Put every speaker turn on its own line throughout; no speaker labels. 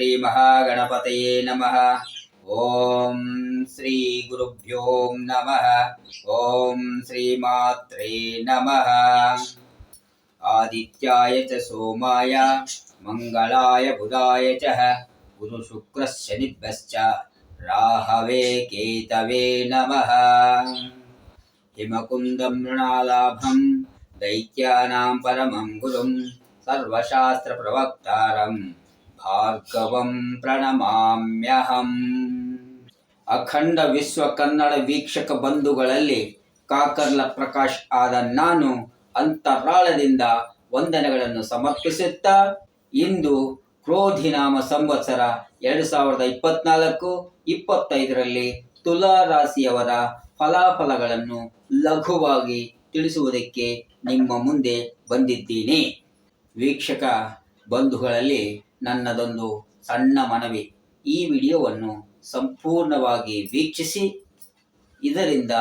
ಶ್ರೀ ಮಹಾಗಣಪತಯೇ ನಮಃ. ಓಂ ಶ್ರೀ ಗುರುಭ್ಯೋ ನಮಃ. ಓಂ ಶ್ರೀ ಮಾತ್ರೇ ನಮಃ. ಆದಿತ್ಯಾಯ ಚ ಸೋಮಾಯ ಮಂಗಳಾಯ ಬುಧಾಯ ಚ ಗುರು ಶುಕ್ರ ಶನಿಭ್ಯಶ್ಚ ರಾಹವೇ ಕೇತವೇ ನಮಃ. ಹಿಮಕುಂದಂ ಮೃಣಾಲಾಭಂ ದೈತ್ಯಾನಾಂ ಪರಮಂ ಗುರುಂ ಸರ್ವಶಾಸ್ತ್ರ ಪ್ರವಕ್ತಾರಂ ಭಾರ್ಗವಂ ಪ್ರಣಮಾಮ್ಯಹಂ. ಅಖಂಡ ವಿಶ್ವ ಕನ್ನಡ ವೀಕ್ಷಕ ಬಂಧುಗಳಲ್ಲಿ ಕಾಕರ್ಲ ಪ್ರಕಾಶ್ ಆದ ನಾನು ಅಂತರಾಳದಿಂದ ವಂದನೆಗಳನ್ನು ಸಮರ್ಪಿಸುತ್ತಾ, ಇಂದು ಕ್ರೋಧಿನಾಮ ಸಂವತ್ಸರ 2024-25ರಲ್ಲಿ ತುಲಾ ರಾಶಿಯವರ ಫಲಾಫಲಗಳನ್ನು ಲಘುವಾಗಿ ತಿಳಿಸುವುದಕ್ಕೆ ನಿಮ್ಮ ಮುಂದೆ ಬಂದಿದ್ದೀನಿ. ವೀಕ್ಷಕ ಬಂಧುಗಳಲ್ಲಿ ನನ್ನದೊಂದು ಸಣ್ಣ ಮನವಿ, ಈ ವಿಡಿಯೋವನ್ನು ಸಂಪೂರ್ಣವಾಗಿ ವೀಕ್ಷಿಸಿ. ಇದರಿಂದ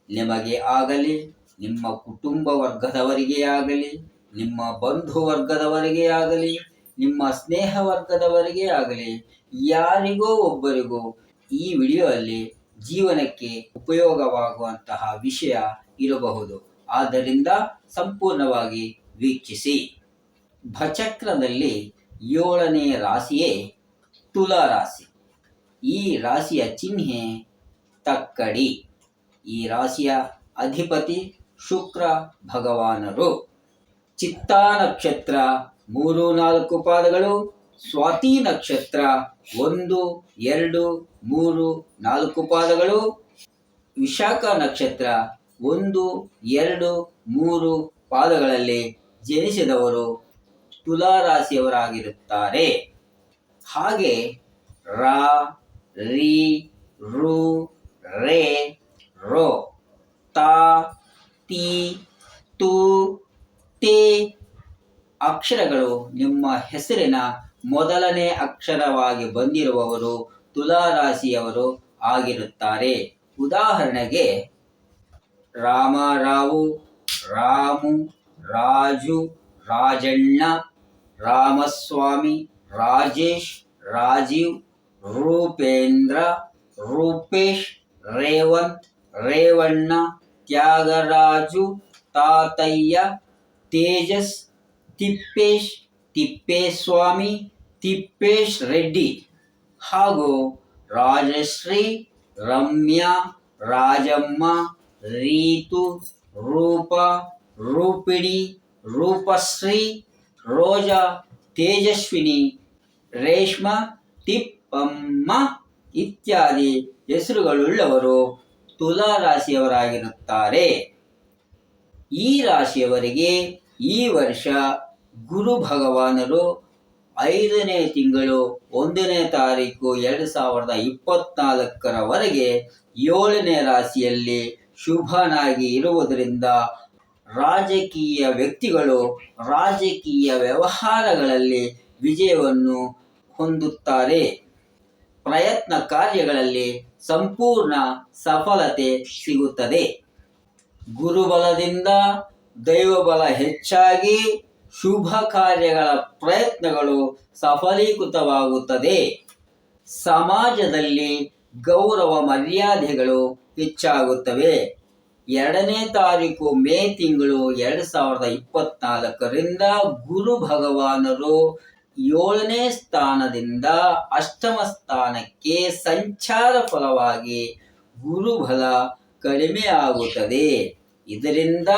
ನಿಮಗೆ ಆಗಲಿ, ನಿಮ್ಮ ಕುಟುಂಬ ವರ್ಗದವರಿಗೆ ಆಗಲಿ, ನಿಮ್ಮ ಬಂಧು ವರ್ಗದವರಿಗೆ ಆಗಲಿ, ನಿಮ್ಮ ಸ್ನೇಹ ವರ್ಗದವರಿಗೆ ಆಗಲಿ, ಯಾರಿಗೋ ಒಬ್ಬರಿಗೂ ಈ ವಿಡಿಯೋದಲ್ಲಿ ಜೀವನಕ್ಕೆ ಉಪಯೋಗವಾಗುವಂತಹ ವಿಷಯ ಇರಬಹುದು. ಆದ್ದರಿಂದ ಸಂಪೂರ್ಣವಾಗಿ ವೀಕ್ಷಿಸಿ. ಭಚಕ್ರದಲ್ಲಿ 7ನೇ ರಾಶಿಯೇ ತುಲಾ ರಾಶಿ. ಈ ರಾಶಿಯ ಚಿಹ್ನೆ ತಕ್ಕಡಿ. ಈ ರಾಶಿಯ ಅಧಿಪತಿ ಶುಕ್ರ ಭಗವಾನರು. ಚಿತ್ತಾ ನಕ್ಷತ್ರ 3-4 ಪಾದಗಳು, ಸ್ವಾತಿ ನಕ್ಷತ್ರ 1, 2, 3, 4 ಪಾದಗಳು, ವಿಶಾಖ ನಕ್ಷತ್ರ 1, 2, 3 ಪಾದಗಳಲ್ಲಿ ಜನಿಸಿದವರು ತುಲಾ ರಾಶಿಯವರಾಗಿರುತ್ತಾರೆ. ಹಾಗೆ ರಾ, ರಿ, ರು, ರೇ, ರೋ, ತಾ, ತಿ, ತು, ತೇ ಅಕ್ಷರಗಳು ನಿಮ್ಮ ಹೆಸರಿನ ಮೊದಲನೇ ಅಕ್ಷರವಾಗಿ ಬಂದಿರುವವರು ತುಲಾ ರಾಶಿಯವರು ಆಗಿರುತ್ತಾರೆ. ಉದಾಹರಣೆಗೆ ರಾಮರಾವು, ರಾಮು, ರಾಜು, ರಾಜಣ್ಣ, ರಾಮಸ್ವಾಮಿ, ರಾಜೇಶ್, ರಾಜೀವ್, ರೂಪೇಂದ್ರ, ರೂಪೇಶ್, ರೇವಂತ್, ರೇವಣ್ಣ, ತ್ಯಾಗರಾಜು, ತಾತಯ್ಯ, ತೇಜಸ್, ತಿಪ್ಪೇಶ್, ತಿಪ್ಪೇಸ್ವಾಮಿ, ತಿಪ್ಪೇಶ್ ರೆಡ್ಡಿ ಹಾಗೂ ರಾಜಶ್ರೀ, ರಮ್ಯಾ, ರಾಜಮ್ಮ, ರೀತು, ರೂಪ, ರೂಪಿಣಿ, ರೂಪಶ್ರೀ, ರೋಜಾ, ತೇಜಸ್ವಿನಿ, ರೇಷ್ಮಾ, ತಿಪ್ಪಮ್ಮ ಇತ್ಯಾದಿ ಹೆಸರುಗಳುಳ್ಳವರು ತುಲಾ ರಾಶಿಯವರಾಗಿರುತ್ತಾರೆ. ಈ ರಾಶಿಯವರಿಗೆ ಈ ವರ್ಷ ಗುರು ಭಗವಾನರು 5ನೇ ತಿಂಗಳು 1ನೇ ತಾರೀಕು 2024ರವರೆಗೆ 7ನೇ ರಾಶಿಯಲ್ಲಿ ಶುಭನಾಗಿ ಇರುವುದರಿಂದ ರಾಜಕೀಯ ವ್ಯಕ್ತಿಗಳು ರಾಜಕೀಯ ವ್ಯವಹಾರಗಳಲ್ಲಿ ವಿಜಯವನ್ನು ಹೊಂದುತ್ತಾರೆ. ಪ್ರಯತ್ನ ಕಾರ್ಯಗಳಲ್ಲಿ ಸಂಪೂರ್ಣ ಸಫಲತೆ ಸಿಗುತ್ತದೆ. ಗುರುಬಲದಿಂದ ದೈವಬಲ ಹೆಚ್ಚಾಗಿ ಶುಭ ಕಾರ್ಯಗಳ ಪ್ರಯತ್ನಗಳು ಸಫಲೀಕೃತವಾಗುತ್ತದೆ. ಸಮಾಜದಲ್ಲಿ ಗೌರವ ಮರ್ಯಾದೆಗಳು ಹೆಚ್ಚಾಗುತ್ತವೆ. 2ನೇ ತಾರೀಕು ಮೇ ತಿಂಗಳು 2024ರಿಂದ ಗುರು ಭಗವಾನರು 7ನೇ ಸ್ಥಾನದಿಂದ 8ಮ ಸ್ಥಾನಕ್ಕೆ ಸಂಚಾರ ಫಲವಾಗಿ ಗುರುಬಲ ಕಡಿಮೆ ಆಗುತ್ತದೆ. ಇದರಿಂದ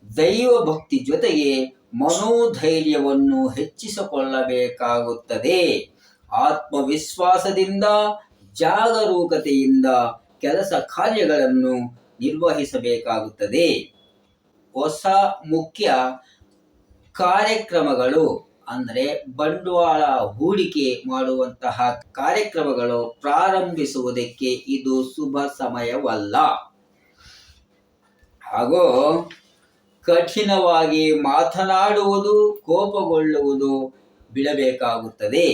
ದೈವ ಭಕ್ತಿ ಜೊತೆಗೆ ಮನೋಧೈರ್ಯವನ್ನು ಹೆಚ್ಚಿಸಿಕೊಳ್ಳಬೇಕಾಗುತ್ತದೆ. ಆತ್ಮವಿಶ್ವಾಸದಿಂದ ಜಾಗರೂಕತೆಯಿಂದ ಕೆಲಸ ಕಾರ್ಯಗಳನ್ನು ನಿರ್ವಹಿಸಬೇಕಾಗುತ್ತದೆ. ಹೊಸ ಮುಖ್ಯ ಕಾರ್ಯಕ್ರಮಗಳು ಅಂದರೆ ಬಂಡವಾಳ ಹೂಡಿಕೆ ಮಾಡುವಂತಹ ಕಾರ್ಯಕ್ರಮಗಳು ಪ್ರಾರಂಭಿಸುವುದಕ್ಕೆ ಇದು ಶುಭ ಸಮಯವಲ್ಲ. ಹಾಗೂ ಕಠಿಣವಾಗಿ ಮಾತನಾಡುವುದು, ಕೋಪಗೊಳ್ಳುವುದು ಬಿಡಬೇಕಾಗುತ್ತದೆ.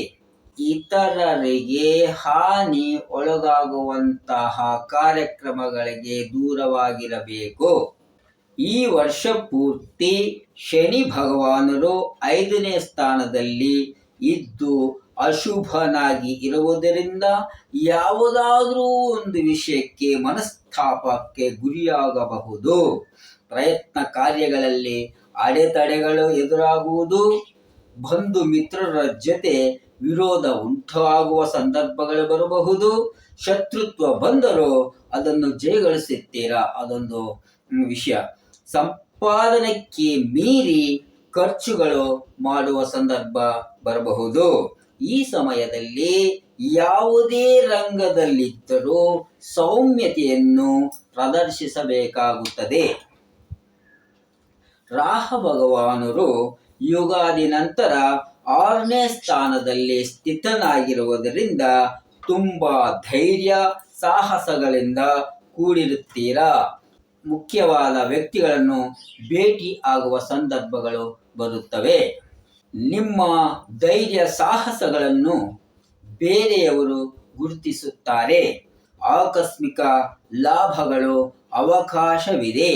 ಇತರರಿಗೆ ಹಾನಿ ಒಳಗಾಗುವಂತಹ ಕಾರ್ಯಕ್ರಮಗಳಿಗೆ ದೂರವಾಗಿರಬೇಕು. ಈ ವರ್ಷ ಪೂರ್ತಿ ಶನಿ ಭಗವಾನರು 5ನೇ ಸ್ಥಾನದಲ್ಲಿ ಇದ್ದು ಅಶುಭನಾಗಿ ಇರುವುದರಿಂದ ಯಾವುದಾದರೂ ಒಂದು ವಿಷಯಕ್ಕೆ ಮನಸ್ತಾಪಕ್ಕೆ ಗುರಿಯಾಗಬಹುದು. ಪ್ರಯತ್ನ ಕಾರ್ಯಗಳಲ್ಲಿ ಅಡೆತಡೆಗಳು ಎದುರಾಗುವುದು, ಬಂಧು ಮಿತ್ರರ ಜೊತೆ ವಿರೋಧ ಉಂಟಾಗುವ ಸಂದರ್ಭಗಳು ಬರಬಹುದು. ಶತ್ರುತ್ವ ಬಂದರೂ ಅದನ್ನು ಜಯಗಳಿಸುತ್ತೀರಾ, ಅದೊಂದು ವಿಷಯ. ಸಂಪಾದನೆಗೆ ಮೀರಿ ಖರ್ಚುಗಳು ಮಾಡುವ ಸಂದರ್ಭ ಬರಬಹುದು. ಈ ಸಮಯದಲ್ಲಿ ಯಾವುದೇ ರಂಗದಲ್ಲಿದ್ದರೂ ಸೌಮ್ಯತೆಯನ್ನು ಪ್ರದರ್ಶಿಸಬೇಕಾಗುತ್ತದೆ. ರಾಹ ಭಗವಾನರು ಯುಗಾದಿ ನಂತರ 6ನೇ ಸ್ಥಾನದಲ್ಲಿ ಸ್ಥಿತನಾಗಿರುವುದರಿಂದ ತುಂಬಾ ಧೈರ್ಯ ಸಾಹಸಗಳಿಂದ ಕೂಡಿರುತ್ತೀರಾ. ಮುಖ್ಯವಾದ ವ್ಯಕ್ತಿಗಳನ್ನು ಭೇಟಿ ಆಗುವ ಸಂದರ್ಭಗಳು ಬರುತ್ತವೆ. ನಿಮ್ಮ ಧೈರ್ಯ ಸಾಹಸಗಳನ್ನು ಬೇರೆಯವರು ಗುರುತಿಸುತ್ತಾರೆ. ಆಕಸ್ಮಿಕ ಲಾಭಗಳು ಅವಕಾಶವಿದೆ.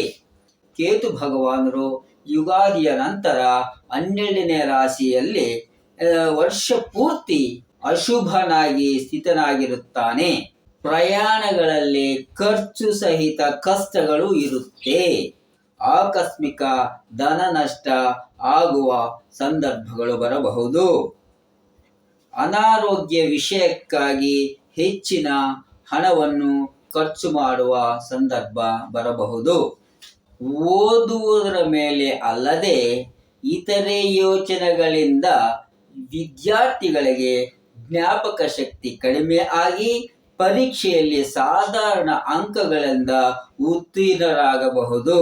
ಕೇತು ಭಗವಾನರು ಯುಗಾದಿಯ ನಂತರ 12ನೇ ರಾಶಿಯಲ್ಲಿ ವರ್ಷ ಪೂರ್ತಿ ಅಶುಭನಾಗಿ ಸ್ಥಿತನಾಗಿರುತ್ತಾನೆ. ಪ್ರಯಾಣಗಳಲ್ಲಿ ಖರ್ಚು ಸಹಿತ ಕಷ್ಟಗಳು ಇರುತ್ತೆ. ಆಕಸ್ಮಿಕ ಧನ ನಷ್ಟ ಆಗುವ ಸಂದರ್ಭಗಳು ಬರಬಹುದು. ಅನಾರೋಗ್ಯ ವಿಷಯಕ್ಕಾಗಿ ಹೆಚ್ಚಿನ ಹಣವನ್ನು ಖರ್ಚು ಮಾಡುವ ಸಂದರ್ಭ ಬರಬಹುದು. ಓದುವುದರ ಮೇಲೆ ಅಲ್ಲದೆ ಇತರೆ ಯೋಚನೆಗಳಿಂದ ವಿದ್ಯಾರ್ಥಿಗಳಿಗೆ ಜ್ಞಾಪಕ ಶಕ್ತಿ ಕಡಿಮೆ ಆಗಿ ಪರೀಕ್ಷೆಯಲ್ಲಿ ಸಾಧಾರಣ ಅಂಕಗಳಿಂದ ಉತ್ತೀರ್ಣರಾಗಬಹುದು.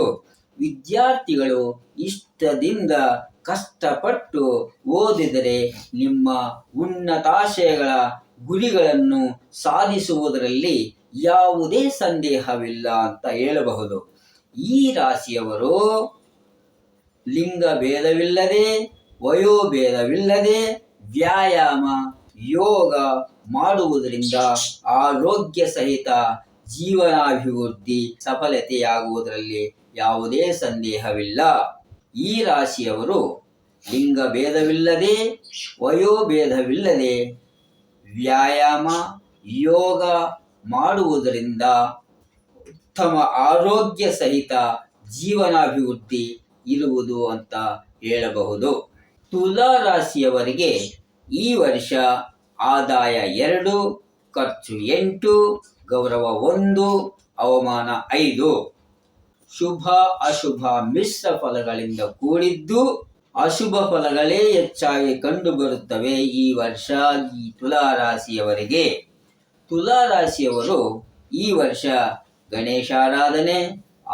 ವಿದ್ಯಾರ್ಥಿಗಳು ಇಷ್ಟದಿಂದ ಕಷ್ಟಪಟ್ಟು ಓದಿದರೆ ನಿಮ್ಮ ಉನ್ನತಾಶಯಗಳ ಗುರಿಗಳನ್ನು ಸಾಧಿಸುವುದರಲ್ಲಿ ಯಾವುದೇ ಸಂದೇಹವಿಲ್ಲ ಅಂತ ಹೇಳಬಹುದು. ಈ ರಾಶಿಯವರು ಲಿಂಗ ಭೇದವಿಲ್ಲದೆ, ವಯೋಭೇದವಿಲ್ಲದೆ ವ್ಯಾಯಾಮ ಯೋಗ ಮಾಡುವುದರಿಂದ ಆರೋಗ್ಯ ಸಹಿತ ಜೀವನಾಭಿವೃದ್ಧಿ ಸಫಲತೆಯಾಗುವುದರಲ್ಲಿ ಯಾವುದೇ ಸಂದೇಹವಿಲ್ಲ. ಈ ರಾಶಿಯವರು ಲಿಂಗ ಭೇದವಿಲ್ಲದೆ, ವಯೋಭೇದವಿಲ್ಲದೆ ವ್ಯಾಯಾಮ ಯೋಗ ಮಾಡುವುದರಿಂದ ಉತ್ತಮ ಆರೋಗ್ಯ ಸಹಿತ ಜೀವನಾಭಿವೃದ್ಧಿ ಇರುವುದು ಅಂತ ಹೇಳಬಹುದು. ತುಲಾ ರಾಶಿಯವರಿಗೆ ಈ ವರ್ಷ ಆದಾಯ 2, ಖರ್ಚು 8, ಗೌರವ 1, ಅವಮಾನ 5. ಶುಭ ಅಶುಭ ಮಿಶ್ರ ಫಲಗಳಿಂದ ಕೂಡಿದ್ದು ಅಶುಭ ಫಲಗಳೇ ಹೆಚ್ಚಾಗಿ ಕಂಡುಬರುತ್ತವೆ ಈ ವರ್ಷ ಈ ತುಲಾ ರಾಶಿಯವರಿಗೆ. ತುಲಾ ರಾಶಿಯವರು ಈ ವರ್ಷ ಗಣೇಶ ಆರಾಧನೆ,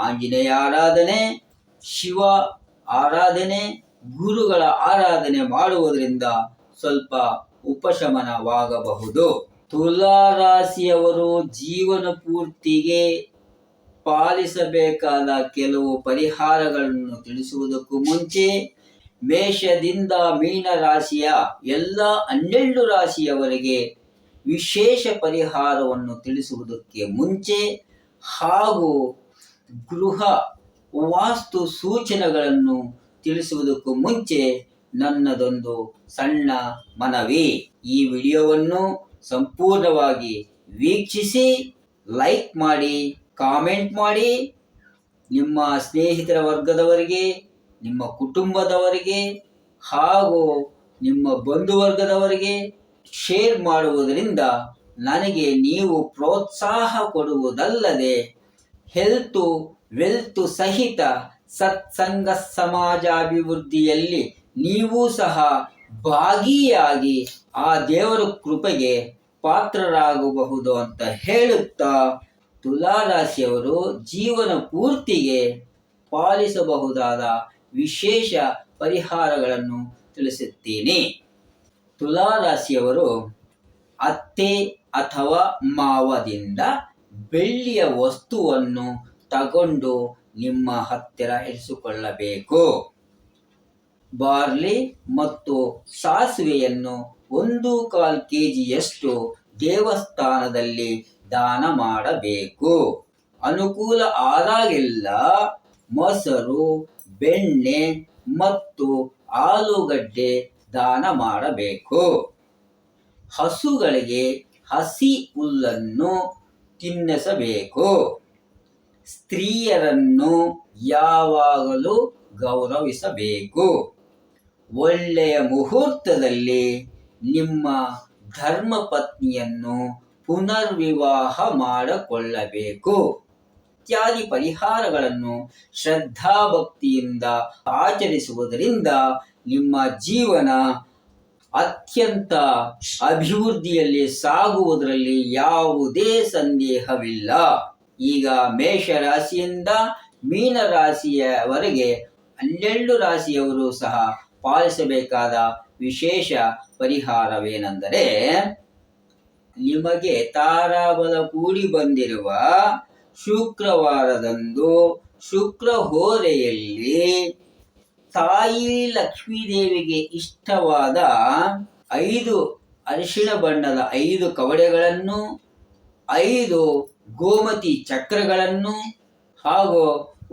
ಆಂಜನೇಯ ಆರಾಧನೆ, ಶಿವ ಆರಾಧನೆ, ಗುರುಗಳ ಆರಾಧನೆ ಮಾಡುವುದರಿಂದ ಸ್ವಲ್ಪ ಉಪಶಮನವಾಗಬಹುದು. ತುಲಾ ರಾಶಿಯವರು ಜೀವನ ಪೂರ್ತಿಗೆ ಪಾಲಿಸಬೇಕಾದ ಕೆಲವು ಪರಿಹಾರಗಳನ್ನು ತಿಳಿಸುವುದಕ್ಕೂ ಮುಂಚೆ ಮೇಷದಿಂದ ಮೀನ ರಾಶಿಯ ಎಲ್ಲ 12 ರಾಶಿಯವರಿಗೆ ವಿಶೇಷ ಪರಿಹಾರವನ್ನು ತಿಳಿಸುವುದಕ್ಕೆ ಮುಂಚೆ ಹಾಗೂ ಗೃಹ ವಾಸ್ತು ಸೂಚನೆಗಳನ್ನು ತಿಳಿಸುವುದಕ್ಕೂ ಮುಂಚೆ ನನ್ನದೊಂದು ಸಣ್ಣ ಮನವಿ. ಈ ವಿಡಿಯೋವನ್ನು ಸಂಪೂರ್ಣವಾಗಿ ವೀಕ್ಷಿಸಿ, ಲೈಕ್ ಮಾಡಿ, ಕಾಮೆಂಟ್ ಮಾಡಿ, ನಿಮ್ಮ ಸ್ನೇಹಿತರ ವರ್ಗದವರಿಗೆ, ನಿಮ್ಮ ಕುಟುಂಬದವರಿಗೆ ಹಾಗೂ ನಿಮ್ಮ ಬಂಧುವರ್ಗದವರಿಗೆ ಶೇರ್ ಮಾಡುವುದರಿಂದ ನನಗೆ ನೀವು ಪ್ರೋತ್ಸಾಹ ಕೊಡುವುದಲ್ಲದೆ ಹೆಲ್ತು ವೆಲ್ತು ಸಹಿತ ಸತ್ಸಂಗ ಸಮಾಜಾಭಿವೃದ್ಧಿಯಲ್ಲಿ ನೀವು ಸಹ ಭಾಗಿಯಾಗಿ ಆ ದೇವರ ಕೃಪೆಗೆ ಪಾತ್ರರಾಗಬಹುದು ಅಂತ ಹೇಳುತ್ತಾ, ತುಲಾ ರಾಶಿಯವರು ಜೀವನ ಪೂರ್ತಿಗೆ ಪಾಲಿಸಬಹುದಾದ ವಿಶೇಷ ಪರಿಹಾರಗಳನ್ನು ತಿಳಿಸುತ್ತೀನಿ. ತುಲಾ ರಾಶಿಯವರು ಅತ್ತೆ ಅಥವಾ ಮಾವದಿಂದ ಬೆಳ್ಳಿಯ ವಸ್ತುವನ್ನು ತಗೊಂಡು ನಿಮ್ಮ ಹತ್ತಿರ ಇರಿಸಿಕೊಳ್ಳಬೇಕು. ಬಾರ್ಲಿ ಮತ್ತು ಸಾಸಿವೆಯನ್ನು 1/4 kgಯಷ್ಟು ದೇವಸ್ಥಾನದಲ್ಲಿ ದಾನ ಮಾಡಬೇಕು. ಅನುಕೂಲ ಆದಾಗೆಲ್ಲ ಮೊಸರು, ಬೆಣ್ಣೆ ಮತ್ತು ಆಲೂಗಡ್ಡೆ ದಾನ ಮಾಡಬೇಕು. ಹಸುಗಳಿಗೆ ಹಸಿ ಹುಲ್ಲನ್ನು ತಿನ್ನಿಸಬೇಕು. ಸ್ತ್ರೀಯರನ್ನು ಯಾವಾಗಲೂ ಗೌರವಿಸಬೇಕು. ಒಳ್ಳೆಯ ಮುಹೂರ್ತದಲ್ಲಿ ನಿಮ್ಮ ಧರ್ಮಪತ್ನಿಯನ್ನು ಪುನರ್ವಿವಾಹ ಮಾಡಿಕೊಳ್ಳಬೇಕು. ಇತ್ಯಾದಿ ಪರಿಹಾರಗಳನ್ನು ಶ್ರದ್ಧಾಭಕ್ತಿಯಿಂದ ಆಚರಿಸುವುದರಿಂದ ನಿಮ್ಮ ಜೀವನ ಅತ್ಯಂತ ಅಭಿವೃದ್ಧಿಯಲ್ಲಿ ಸಾಗುವುದರಲ್ಲಿ ಯಾವುದೇ ಸಂದೇಹವಿಲ್ಲ. ಈಗ ಮೇಷರಾಶಿಯಿಂದ ಮೀನರಾಶಿಯವರೆಗೆ 12 ರಾಶಿಯವರು ಸಹ ಪಾಲಿಸಬೇಕಾದ ವಿಶೇಷ ಪರಿಹಾರವೇನೆಂದರೆ, ನಿಮಗೆ ತಾರಾಬಲ ಕೂಡಿ ಬಂದಿರುವ ಶುಕ್ರವಾರದಂದು ಶುಕ್ರ ಹೋರೆಯಲ್ಲಿ ತಾಯಿ ಲಕ್ಷ್ಮೀದೇವಿಗೆ ಇಷ್ಟವಾದ 5 ಅರಿಶಿಣ ಬಣ್ಣದ 5 ಕವಡೆಗಳನ್ನು, 5 ಗೋಮತಿ ಚಕ್ರಗಳನ್ನು ಹಾಗೂ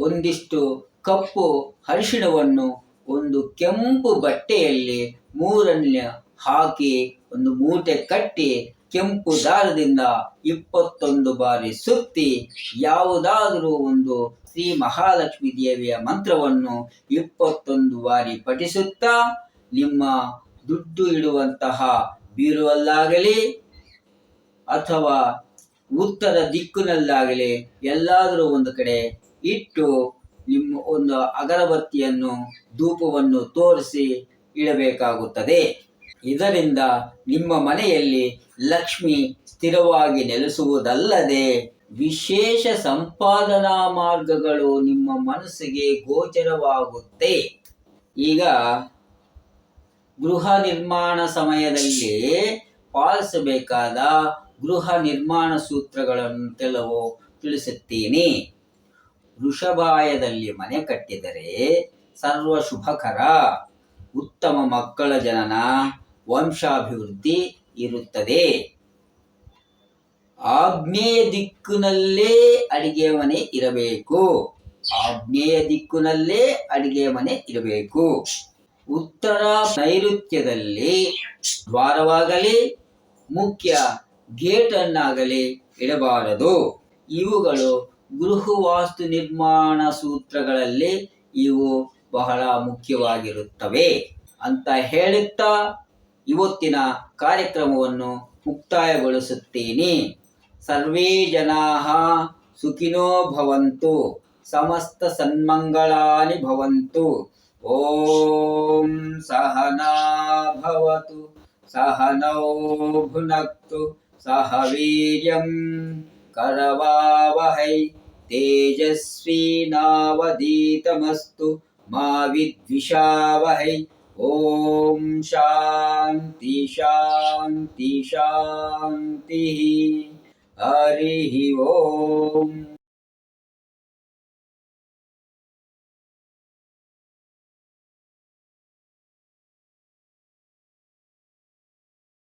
ಒಂದಿಷ್ಟು ಕಪ್ಪು ಅರಿಶಿಣವನ್ನು ಒಂದು ಕೆಂಪು ಬಟ್ಟೆಯಲ್ಲಿ 3 ಹಾಕಿ ಒಂದು ಮೂಟೆ ಕಟ್ಟಿ ಕೆಂಪು ದಾರದಿಂದ 21 ಬಾರಿ ಸುತ್ತಿ ಯಾವುದಾದರೂ ಒಂದು ಶ್ರೀ ಮಹಾಲಕ್ಷ್ಮೀ ದೇವಿಯ ಮಂತ್ರವನ್ನು 21 ಬಾರಿ ಪಠಿಸುತ್ತಾ ನಿಮ್ಮ ದುಡ್ಡು ಇಡುವಂತಹ ಬೀರುವಲ್ಲಾಗಲಿ ಅಥವಾ ಉತ್ತರ ದಿಕ್ಕಿನಲ್ಲಾಗಲಿ ಎಲ್ಲಾದರೂ ಒಂದು ಕಡೆ ಇಟ್ಟು ನಿಮ್ಮ ಒಂದು ಅಗರಬತ್ತಿಯನ್ನು ಧೂಪವನ್ನು ತೋರಿಸಿ ಇಡಬೇಕಾಗುತ್ತದೆ. ಇದರಿಂದ ನಿಮ್ಮ ಮನೆಯಲ್ಲಿ ಲಕ್ಷ್ಮಿ ಸ್ಥಿರವಾಗಿ ನೆಲೆಸುವುದಲ್ಲದೆ ವಿಶೇಷ ಸಂಪಾದನಾ ಮಾರ್ಗಗಳು ನಿಮ್ಮ ಮನಸ್ಸಿಗೆ ಗೋಚರವಾಗುತ್ತೆ. ಈಗ ಗೃಹ ನಿರ್ಮಾಣ ಸಮಯದಲ್ಲಿ ಪಾಲಿಸಬೇಕಾದ ಗೃಹ ನಿರ್ಮಾಣ ಸೂತ್ರಗಳನ್ನು ಕೆಲವು ತಿಳಿಸುತ್ತೀನಿ. ವೃಷಭಾಯದಲ್ಲಿ ಮನೆ ಕಟ್ಟಿದರೆ ಸರ್ವ ಶುಭಕರ, ಉತ್ತಮ ಮಕ್ಕಳ ಜನನ, ವಂಶಾಭಿವೃದ್ಧಿ ಇರುತ್ತದೆ. ಆಗ್ನೇಯ ದಿಕ್ಕಿನಲ್ಲೇ ಅಡಿಗೆ ಮನೆ ಇರಬೇಕು. ಆಗ್ನೇಯ ದಿಕ್ಕಿನಲ್ಲೇ ಅಡಿಗೆ ಮನೆ ಇರಬೇಕು. ಉತ್ತರ ನೈಋತ್ಯದಲ್ಲಿ ದ್ವಾರವಾಗಲಿ ಮುಖ್ಯ ಗೇಟನ್ನಾಗಲಿ ಇಡಬಾರದು. ಇವುಗಳು ಗೃಹವಾಸ್ತು ನಿರ್ಮಾಣ ಸೂತ್ರಗಳಲ್ಲಿ ಇವು ಬಹಳ ಮುಖ್ಯವಾಗಿರುತ್ತವೆ ಅಂತ ಹೇಳುತ್ತಾ ಇವತ್ತಿನ ಕಾರ್ಯಕ್ರಮವನ್ನು ಮುಕ್ತಾಯಗೊಳಿಸುತ್ತೀನಿ. ಸರ್ವೇ ಜನಾಃ ಸುಖಿನೋ ಭವಂತು, ಸಮಸ್ತ ಸನ್ಮಂಗಳಾನಿ ಭವಂತು. ಓಂ ಸಹನಾ ಭವತು, ಸಹನೌ ಭುನಕ್ತು, ಸಹ ವೀರ್ಯಂ ಕರವಾವಹೈ, ತೇಜಸ್ವಿನಾವಧೀತಮಸ್ತು ಮಾ ವಿದ್ವಿಷಾವಹೈ. ಓಂ ಶಾಂತಿ ಶಾಂತಿ ಶಾಂತಿ. ಹರಿ ಓಂ.